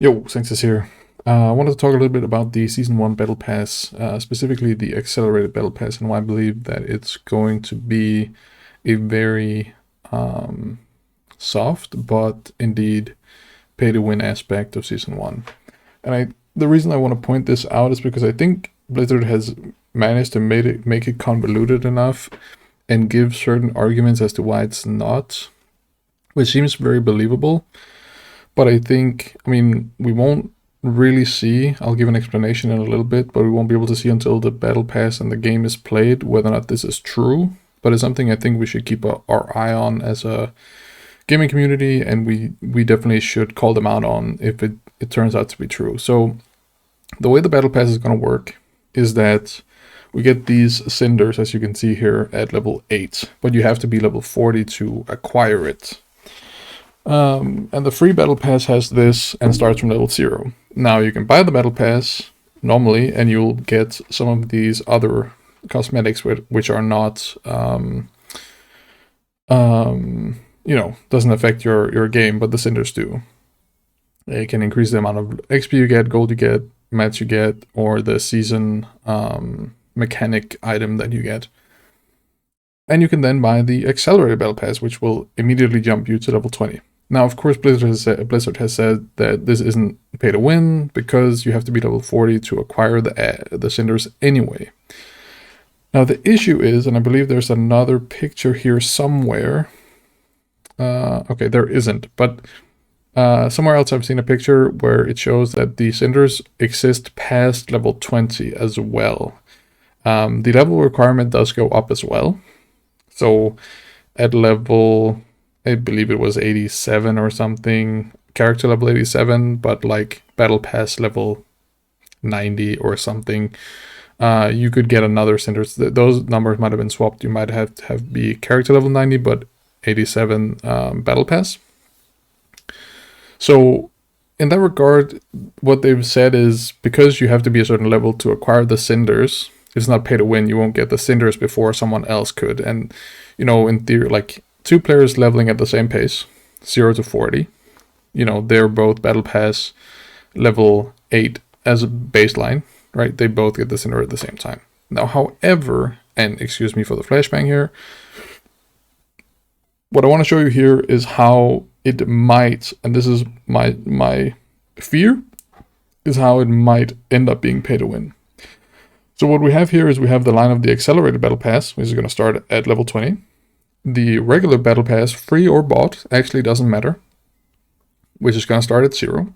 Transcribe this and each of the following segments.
Yo, Sanctus here. I wanted to talk a little bit about the Season 1 Battle Pass, specifically the Accelerated Battle Pass, and why I believe that it's going to be a very soft, but indeed pay-to-win aspect of Season 1. And the reason I want to point this out is because I think Blizzard has managed to make it convoluted enough and give certain arguments as to why it's not, which seems very believable. But we won't really see. I'll give an explanation in a little bit, but we won't be able to see until the battle pass and the game is played whether or not this is true. But it's something I think we should keep our eye on as a gaming community, and we definitely should call them out on if it turns out to be true. So the way the battle pass is going to work is that we get these cinders, as you can see here, at level 8, but you have to be level 40 to acquire it. And the free battle pass has this and starts from level 0. Now you can buy the battle pass normally, and you'll get some of these other cosmetics which are not, doesn't affect your game, but the cinders do. It can increase the amount of XP you get, gold you get, mats you get, or the season mechanic item that you get. And you can then buy the accelerated battle pass, which will immediately jump you to level 20. Now, of course, Blizzard has said that this isn't pay to win because you have to be level 40 to acquire the cinders anyway. Now, the issue is, and I believe there's another picture here somewhere. Okay, there isn't, but somewhere else I've seen a picture where it shows that the cinders exist past level 20 as well. The level requirement does go up as well. So at level, I believe it was 87 or something, character level 87, but like battle pass level 90 or something, you could get another cinders. Those numbers might have been swapped. You might have to be character level 90, but 87 battle pass. So in that regard, what they've said is because you have to be a certain level to acquire the cinders, it's not pay to win. You won't get the cinders before someone else could. And, in theory, like 2 players leveling at the same pace, 0 to 40, they're both battle pass level 8 as a baseline, right? They both get the cinder at the same time. Now, however, and excuse me for the flashbang here, what I want to show you here is how it might, and this is my fear, is how it might end up being pay to win. So what we have here is we have the line of the accelerated battle pass, which is going to start at level 20. The regular battle pass, free or bought, actually doesn't matter, which is going to start at 0.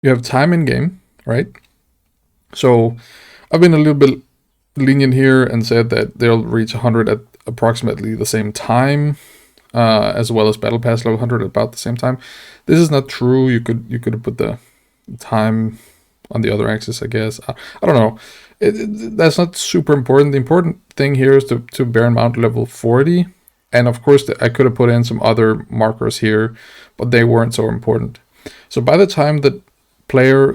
You have time in game, right? So I've been a little bit lenient here and said that they'll reach 100 at approximately the same time, as well as battle pass level 100 at about the same time. This is not true. You could have put the time on the other axis, I guess. I don't know. That's not super important. The important thing here is to bear in mind level 40. And of course, I could have put in some other markers here, but they weren't so important. So by the time the player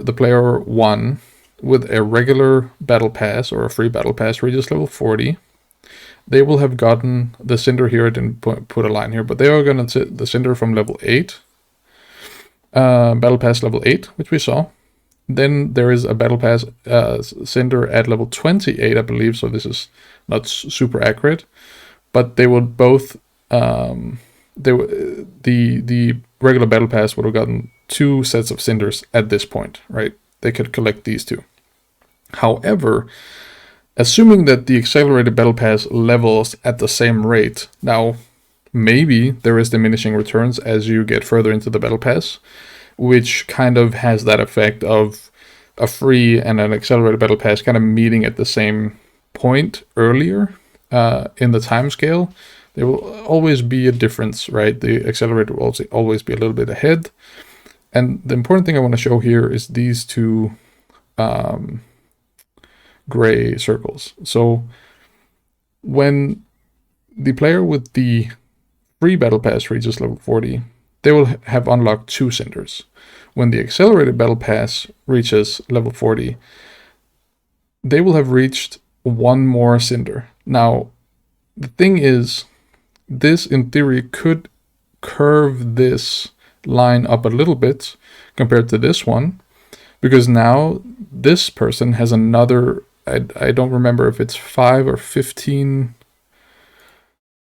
1 with a regular battle pass or a free battle pass reaches level 40, they will have gotten the cinder here. I didn't put a line here, but they are going to the cinder from level 8, battle pass level 8, which we saw. Then there is a battle pass cinder at level 28, I believe. So this is not super accurate, but they would both the regular battle pass would have gotten 2 sets of cinders at this point, right? They could collect these 2. However, assuming that the accelerated battle pass levels at the same rate, now maybe there is diminishing returns as you get further into the battle pass, which kind of has that effect of a free and an accelerated battle pass kind of meeting at the same point earlier in the time scale. There will always be a difference, right? The accelerator will always be a little bit ahead. And the important thing I want to show here is these 2 gray circles. So when the player with the free battle pass reaches level 40, they will have unlocked 2 cinders. When the accelerated battle pass reaches level 40, they will have reached 1 more cinder. Now, the thing is, this in theory could curve this line up a little bit compared to this one, because now this person has another, I don't remember if it's 5 or 15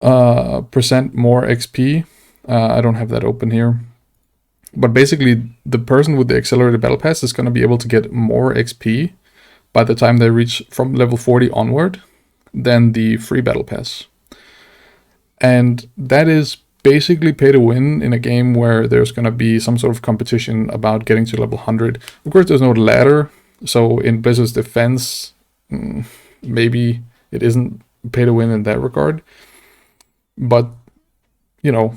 percent more XP. I don't have that open here. But basically, the person with the accelerated battle pass is going to be able to get more XP by the time they reach from level 40 onward than the free battle pass. And that is basically pay to win in a game where there's going to be some sort of competition about getting to level 100. Of course, there's no ladder, so in Blizzard's defense, maybe it isn't pay to win in that regard. But, you know,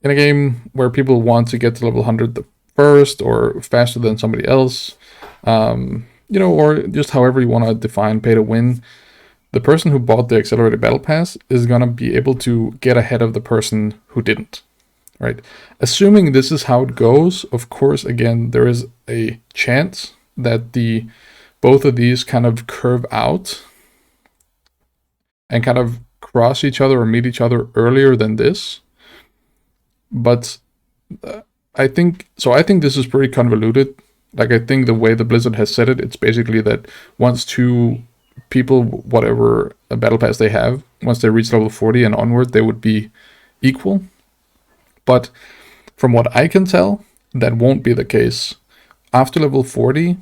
in a game where people want to get to level 100 the first or faster than somebody else, you know, or just however you want to define pay to win, the person who bought the accelerated battle pass is going to be able to get ahead of the person who didn't, right? Assuming this is how it goes, of course, again, there is a chance that both of these kind of curve out and kind of cross each other or meet each other earlier than this. But I think this is pretty convoluted. Like, I think the way the Blizzard has said it, it's basically that once two people, whatever a battle pass they have, once they reach level 40 and onward, they would be equal. But from what I can tell, that won't be the case. After level 40,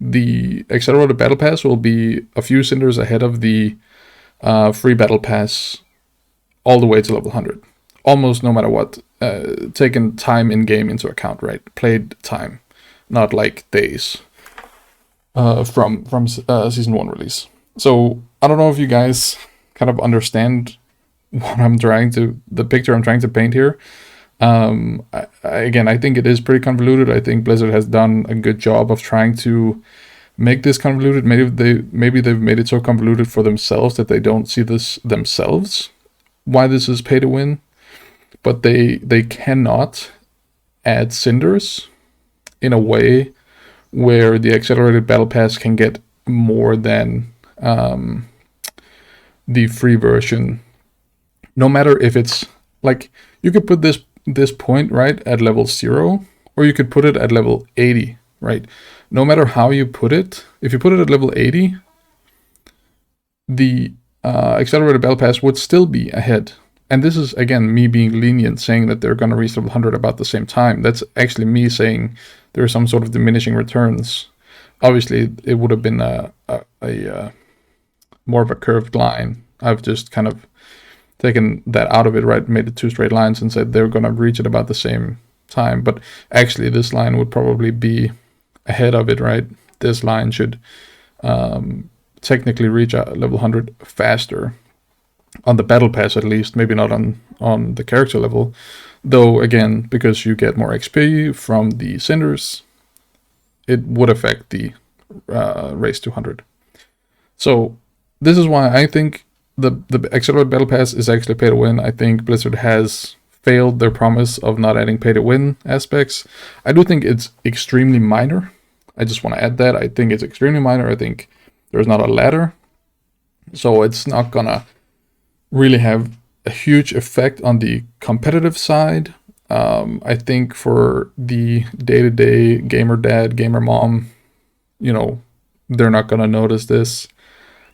the accelerated battle pass will be a few cinders ahead of the free battle pass all the way to level 100. Almost no matter what, taking time in game into account, right? Played time, not like days from season 1 release. So I don't know if you guys kind of understand what the picture I'm trying to paint here. Again, I think it is pretty convoluted. I think Blizzard has done a good job of trying to make this convoluted. Maybe they've made it so convoluted for themselves that they don't see this themselves, why this is pay to win. But they cannot add cinders in a way where the accelerated battle pass can get more than the free version. No matter if it's like, you could put this point right at level 0, or you could put it at level 80, right? No matter how you put it, if you put it at level 80, the accelerated battle pass would still be ahead. And this is, again, me being lenient, saying that they're going to reach level 100 about the same time. That's actually me saying there are some sort of diminishing returns. Obviously, it would have been a more of a curved line. I've just kind of taken that out of it, right? Made it 2 straight lines and said they're going to reach it about the same time. But actually, this line would probably be ahead of it, right? This line should technically reach level 100 faster. On the battle pass, at least, maybe not on the character level, though, again, because you get more XP from the cinders, it would affect the race to 100. So this is why I think the accelerated battle pass is actually pay to win. I think Blizzard has failed their promise of not adding pay to win aspects. I do think it's extremely minor. I just want to add that. I think it's extremely minor. I think there's not a ladder, so it's not gonna really have a huge effect on the competitive side. I think for the day-to-day gamer dad, gamer mom, you know, they're not gonna notice this.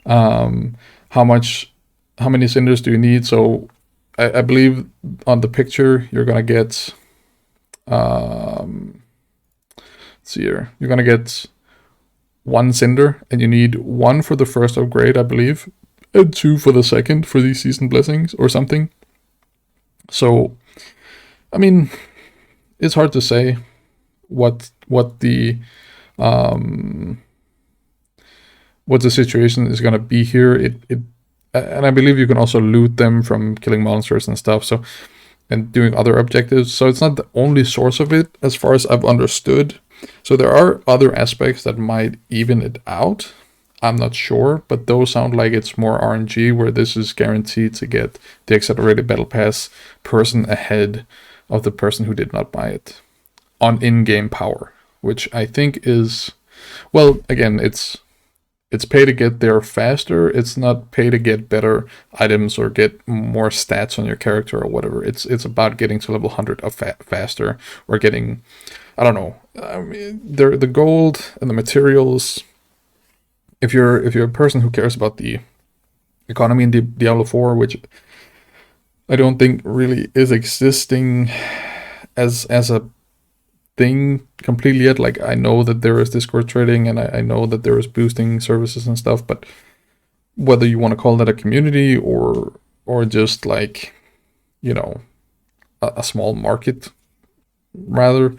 How many cinders do you need? So I believe on the picture you're gonna get let's see here, you're gonna get 1 cinder, and you need 1 for the first upgrade, I believe, and 2 for the second for these season blessings or something. So, I mean, it's hard to say what the situation is gonna be here. And I believe you can also loot them from killing monsters and stuff. So, and doing other objectives. So it's not the only source of it, as far as I've understood. So there are other aspects that might even it out. I'm not sure, but those sound like it's more RNG, where this is guaranteed to get the accelerated battle pass person ahead of the person who did not buy it on in-game power, which I think is, well, again, it's It's pay to get there faster. It's not pay to get better items or get more stats on your character or whatever. It's about getting to level 100 faster, or getting, I don't know. I mean, the gold and the materials. If you're a person who cares about the economy in Diablo 4, which I don't think really is existing as a thing completely yet. Like, I know that there is Discord trading, and I know that there is boosting services and stuff, but whether you want to call that a community or just like, you know, a small market rather.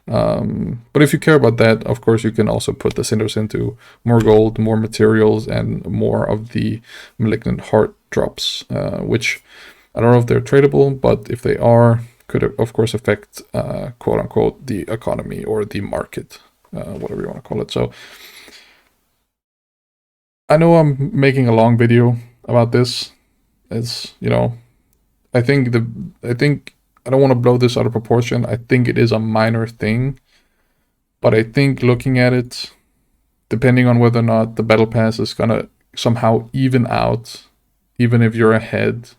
But if you care about that, of course, you can also put the cinders into more gold, more materials, and more of the malignant heart drops, which I don't know if they're tradable, but if they are, could of course affect quote unquote the economy or the market, whatever you want to call it. So I know I'm making a long video about this. It's, you know, I think I don't want to blow this out of proportion. I think it is a minor thing, but I think looking at it, depending on whether or not the battle pass is gonna somehow even out, even if you're ahead,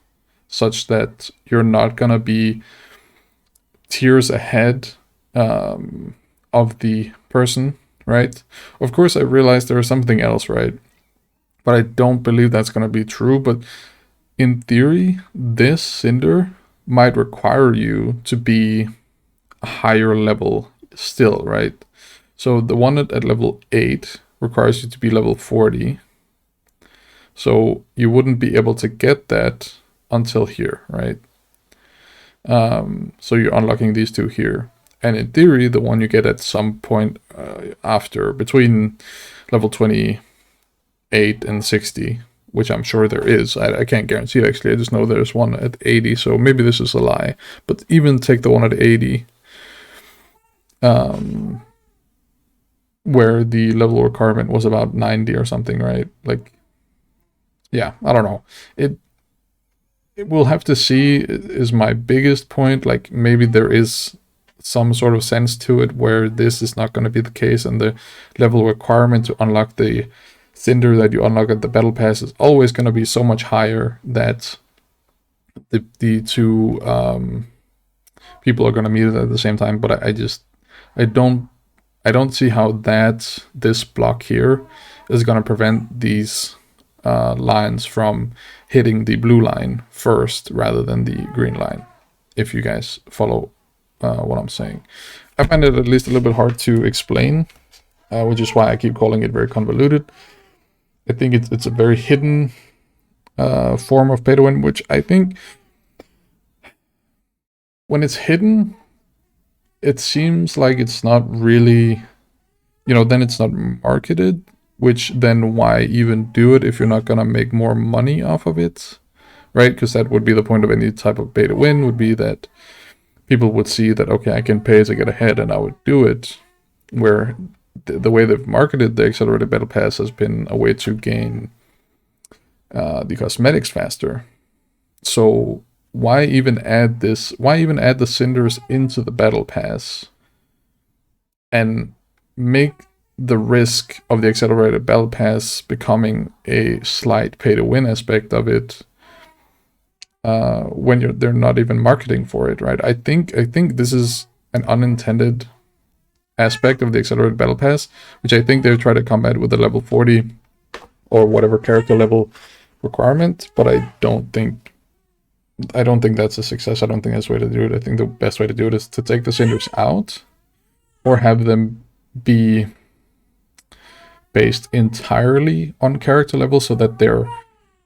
such that you're not gonna be tiers ahead of the person, right? Of course, I realize there is something else, right? But I don't believe that's gonna be true. But in theory, this cinder might require you to be a higher level still, right? So the one at level 8 requires you to be level 40. So you wouldn't be able to get that until here, right? So you're unlocking these two here. And in theory, the one you get at some point after, between level 28 and 60, which I'm sure there is. I can't guarantee it, actually. I just know there's one at 80, so maybe this is a lie. But even take the one at 80, where the level requirement was about 90 or something, right? Like, yeah, I don't know. We'll have to see, is my biggest point. Like, maybe there is some sort of sense to it where this is not going to be the case, and the level requirement to unlock the cinder that you unlock at the battle pass is always going to be so much higher that the two people are going to meet it at the same time. But I don't see how this block here is going to prevent these lines from hitting the blue line first rather than the green line, if you guys follow what I'm saying. I find it at least a little bit hard to explain, which is why I keep calling it very convoluted. I think it's a very hidden form of pay to win, which I think when it's hidden, it seems like it's not really, then it's not marketed, which then why even do it if you're not going to make more money off of it, right? Because that would be the point of any type of pay to win, would be that people would see that, okay, I can pay to get ahead, and I would do it. Where the way they've marketed the accelerated battle pass has been a way to gain the cosmetics faster. So why even add this? Why even add the cinders into the battle pass and make the risk of the accelerated battle pass becoming a slight pay to win aspect of it when they're not even marketing for it, right? I think this is an unintended aspect of the accelerated battle pass, which I think they try to combat with the level 40 or whatever character level requirement, but I don't think that's a success. I don't think that's the way to do it. I think the best way to do it is to take the cinders out, or have them be based entirely on character level, so that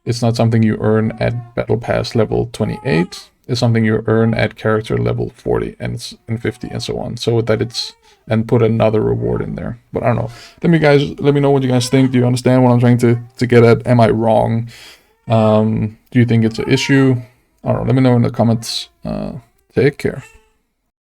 it's not something you earn at battle pass level 28. It's something you earn at character level 40 and 50 and so on, so that and put another reward in there. But I don't know. Let me know what you guys think. Do you understand what I'm trying to get at? Am I wrong? Do you think it's an issue? I don't know. Let me know in the comments. Take care.